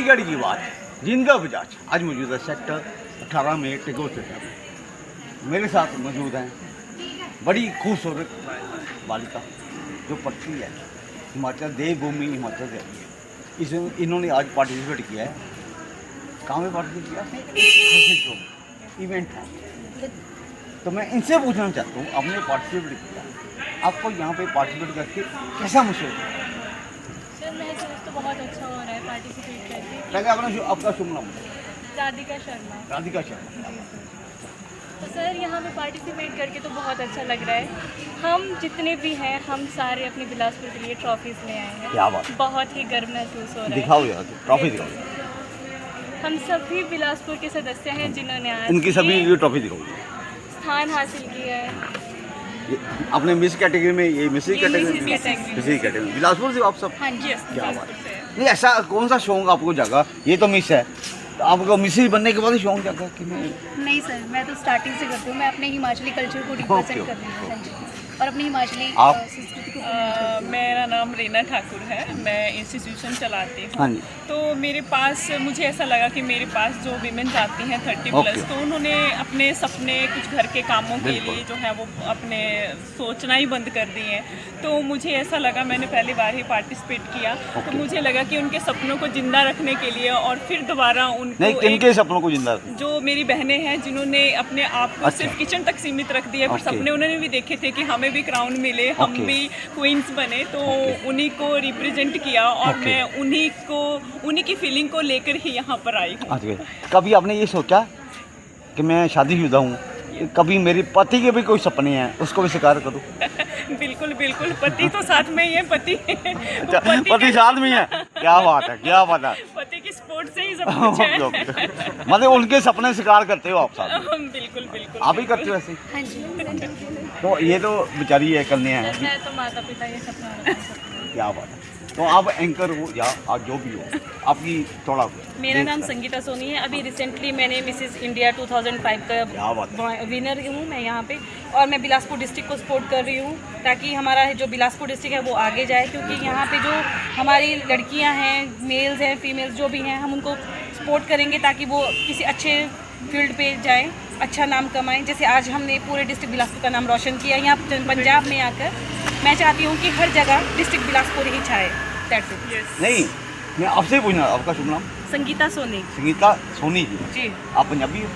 चंडीगढ़ की बात है। जिंदा बजाज आज मौजूद है सेक्टर 18 में टिकोर से मेरे साथ मौजूद हैं बड़ी खूबसूरत बालिका जो पढ़ती है हिमाचल देवभूमि हिमाचल से आई है। इसमें इन्होंने आज पार्टिसिपेट किया है। कहाँ में पार्टिसिपेट किया? इवेंट है। तो मैं इनसे पूछना चाहता हूँ, आपने पार्टिसिपेट किया, आपको यहाँ पे पार्टिसिपेट करके कैसा महसूस हुआ? सर महसूस तो बहुत अच्छा हो रहा है पार्टिसिपेट करके। पहले आपका शुभ नाम? राधिका शर्मा। राधिका शर्मा। तो सर यहाँ पे पार्टिसिपेट करके तो बहुत अच्छा लग रहा है। हम जितने भी हैं हम सारे अपने बिलासपुर के लिए ट्रॉफीज़ ले आए हैं। क्या बात, बहुत ही गर्व महसूस हो रहा है। दिखाओ यार ट्रॉफी दिखाओ। हम सभी बिलासपुर के सदस्य हैं जिन्होंने आज इनकी सभी ये ये ट्रॉफी दिखाओ। स्थान हासिल किया है। अपने मिस कैटेगरी में ये miss category miss category Bilaspur से आप सब? हाँ जी। क्या बात है। नहीं ऐसा कौन सा शौक आपको जागा? ये तो मिस है, तो आपको मिस ही बनने के बाद ही शौक जागा कि नहीं सर, मैं तो स्टार्टिंग से करती हूँ। मैं अपने हिमाचली कल्चर को रिप्रेजेंट कर रही हूँ। हाँ जी, और अपनी हिमाचली आप? संस्कृति को मेरा नाम रीना ठाकुर है। मैं इंस्टीट्यूशन चलाती हाँ हूँ। जी। तो मेरे पास मुझे ऐसा लगा कि मेरे पास जो वीमेन आती हैं 30 ओके। प्लस, तो उन्होंने अपने सपने कुछ घर के कामों के बिल्कुल। लिए जो है वो अपने सोचना ही बंद कर दिए हैं। तो मुझे ऐसा लगा, मैंने पहली बार ही पार्टिसिपेट किया, तो मुझे लगा कि उनके सपनों को जिंदा रखने के लिए और फिर दोबारा उनको नहीं, किनके सपनों को जिंदा रखना? जो मेरी बहनें हैं जिन्होंने अपने आप को अच्छा। सिर्फ किचन तक सीमित रख दिया, पर ओके। सपने उन्होंने भी देखे थे कि हमें भी क्राउन मिले, हम ओके। भी क्वींस बने। तो ओके। उन्हीं को रिप्रेजेंट किया और ओके। मैं उन्हीं की फीलिंग को लेकर ही यहाँ पर आई हूँ। अच्छा, कभी आपने ये सोचा कि मैं शादीशुदा हूँ, कभी मेरे पति के भी कोई सपने हैं उसको भी साकार करूँ? बिल्कुल बिल्कुल, पति तो साथ में ही है। पति अच्छा, पति साथ में है। क्या बात है, क्या बात है। पति की सपोर्ट से ही सब कुछ है। मतलब उनके सपने साकार करते हो आप साथ? बिल्कुल बिल्कुल। आप ही करते हो ऐसे? हाँ जी। तो ये तो बेचारी है कन्या है। मैं तो माता पिता ये सपना क्या बात है। तो आप एंकर हो या आप जो भी हो, आपकी थोड़ा मेरा नाम संगीता सोनी है। अभी रिसेंटली मैंने मिसेस इंडिया 2005 क्या बात का विनर हूँ मैं यहाँ पे, और मैं बिलासपुर डिस्ट्रिक्ट को सपोर्ट कर रही हूँ ताकि हमारा जो बिलासपुर डिस्ट्रिक्ट है वो आगे जाए, क्योंकि यहाँ पे जो हमारी लड़कियाँ हैं, मेल्स हैं, फीमेल्स जो भी हैं, हम उनको सपोर्ट करेंगे ताकि वो किसी अच्छे फील्ड पे जाएँ, अच्छा नाम कमाएं। जैसे आज हमने पूरे डिस्ट्रिक्ट बिलासपुर का नाम रोशन किया। यहाँ पंजाब में आकर मैं चाहती हूँ कि हर जगह डिस्ट्रिक्ट बिलासपुर ही छाए। That's it. नहीं, मैं आपसे ही पूछना, आपका शुभ नाम? संगीता सोनी। संगीता सोनी जी। जी। आप पंजाबी हो?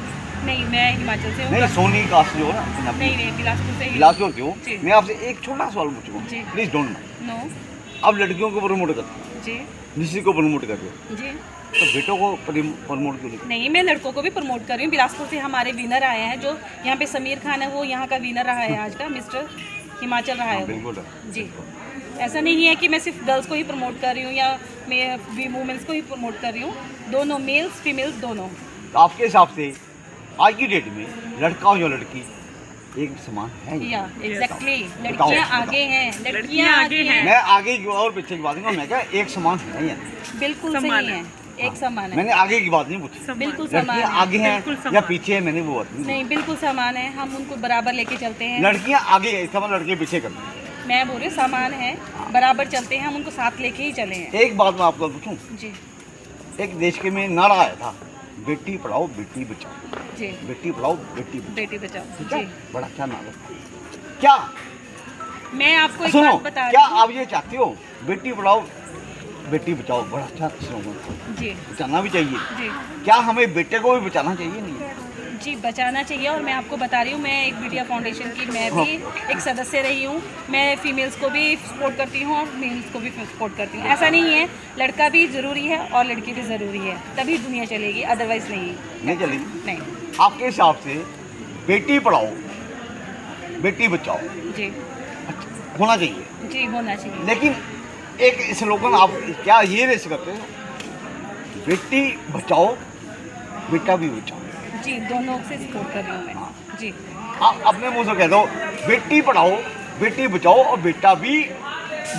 नहीं, मैं हिमाचल से हूँ। नहीं, सोनी कास्ट जो हो ना पंजाबी। नहीं, बिलासपुर से ही। बिलासपुर के हो। जी। मैं आपसे एक छोटा सवाल पूछूंगा, जी। Please don't mind. नो। आप लड़कियों को प्रमोट करते हो, जी। किसी को प्रमोट करते हो, जी। तो बेटों को प्रमोट क्यों नहीं? नहीं, मैं लड़कों को भी प्रमोट कर रही हूँ। बिलासपुर से हमारे विनर आए हैं, जो यहाँ पे समीर खान है, वो यहाँ का विनर रहा है आज का, मिस्टर हिमाचल रहा है वो। बिल्कुल। जी। ऐसा नहीं है कि मैं सिर्फ गर्ल्स को ही प्रमोट कर रही हूँ या मैं वुमेंस को ही प्रमोट कर रही हूँ, दोनों मेल्स फीमेल्स दोनों। तो आपके हिसाब से आज की डेट में लड़का हो या लड़की एक समान है? या एग्जैक्टली, बताओ, लड़कियाँ बताओ। आगे हैं, लड़कियाँ आगे हैं। मैं आगे की और पीछे की बात नहीं, मैं क्या एक समान है या नहीं? बिल्कुल सही है, एक समान है। मैंने आगे की बात नहीं पूछी। बिल्कुल समान लड़कियाँ है। आगे हैं या पीछे है, मैंने वो बात नहीं। नहीं, बिल्कुल समान है, हम उनको बराबर लेके चलते हैं। लड़कियाँ आगे है, इसका मतलब लड़के पीछे करते हैं। मैं बोल रही हूँ समान है, बराबर चलते हैं, हम उनको साथ लेके ही चले हैं। एक बात मैं आपको पूछूं, जी। एक देश के में नारा आया था, बेटी पढ़ाओ बेटी बचाओ। जी। बेटी पढ़ाओ बेटी बचाओ। बेटी बचाओ। ठीक है? जी। बड़ा अच्छा नारा था। क्या मैं आपको एक सुनो, बात बता क्या रही हूँ। आप ये चाहते हो बेटी पढ़ाओ बेटी बचाओ? बड़ा अच्छा स्लोगन, जी। बचाना भी चाहिए। जी। क्या हमें बेटे को भी बचाना चाहिए? नहीं, जी, बचाना चाहिए। और मैं आपको बता रही हूँ, मैं एक बिटिया फाउंडेशन की मैं भी एक सदस्य रही हूँ। मैं फीमेल्स को भी सपोर्ट करती हूँ और मेल्स को भी सपोर्ट करती हूँ। ऐसा नहीं है, लड़का भी ज़रूरी है और लड़की भी ज़रूरी है, तभी दुनिया चलेगी, अदरवाइज़ नहीं चलेगी। नहीं। आपके हिसाब से बेटी पढ़ाओ बेटी बचाओ जी। अच्छा होना चाहिए, जी, होना चाहिए। लेकिन एक स्लोगन आप क्या ये रेस करते हो, बेटी बचाओ बेटा भी बचाओ? जी, दोनों से सपोर्ट कर रही हूँ मैं। जी। आप अपने मुंह से कह दो, बेटी पढ़ाओ बेटी बचाओ और बेटा भी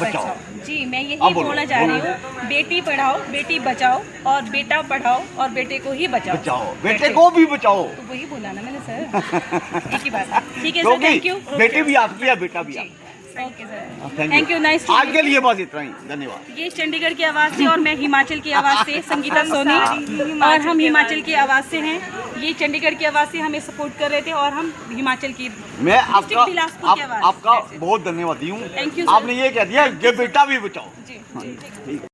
बचाओ। जी, मैं आप यही बोलो, बोलना चाह रही बोलो। हूँ, बेटी पढ़ाओ बेटी बचाओ और बेटा पढ़ाओ और बेटे को ही बचाओ। बचाओ बेटे को भी बचाओ। तो वही बोला ना मैंने सर। एक ही बात। ठीक है सर, क्योंकि थैंक यू। बेटी भी आपकी है बेटा भी जी, आपका। Okay sir. Thank you, nice. आज के लिए बस इतना ही, धन्यवाद। ये चंडीगढ़ की आवाज़ से और मैं हिमाचल की आवाज़ से संगीता सोनी, और हम हिमाचल की आवाज़ से हैं। ये चंडीगढ़ की आवाज़ से हमें सपोर्ट कर रहे थे और हम हिमाचल की मैं आपका बिलासपुर की आवाज़। आपका बहुत धन्यवाद दी हूँ। Thank you, sir. आपने ये कह दिया कि बेटा भी बचाओ। जी। हाँ, ठीक।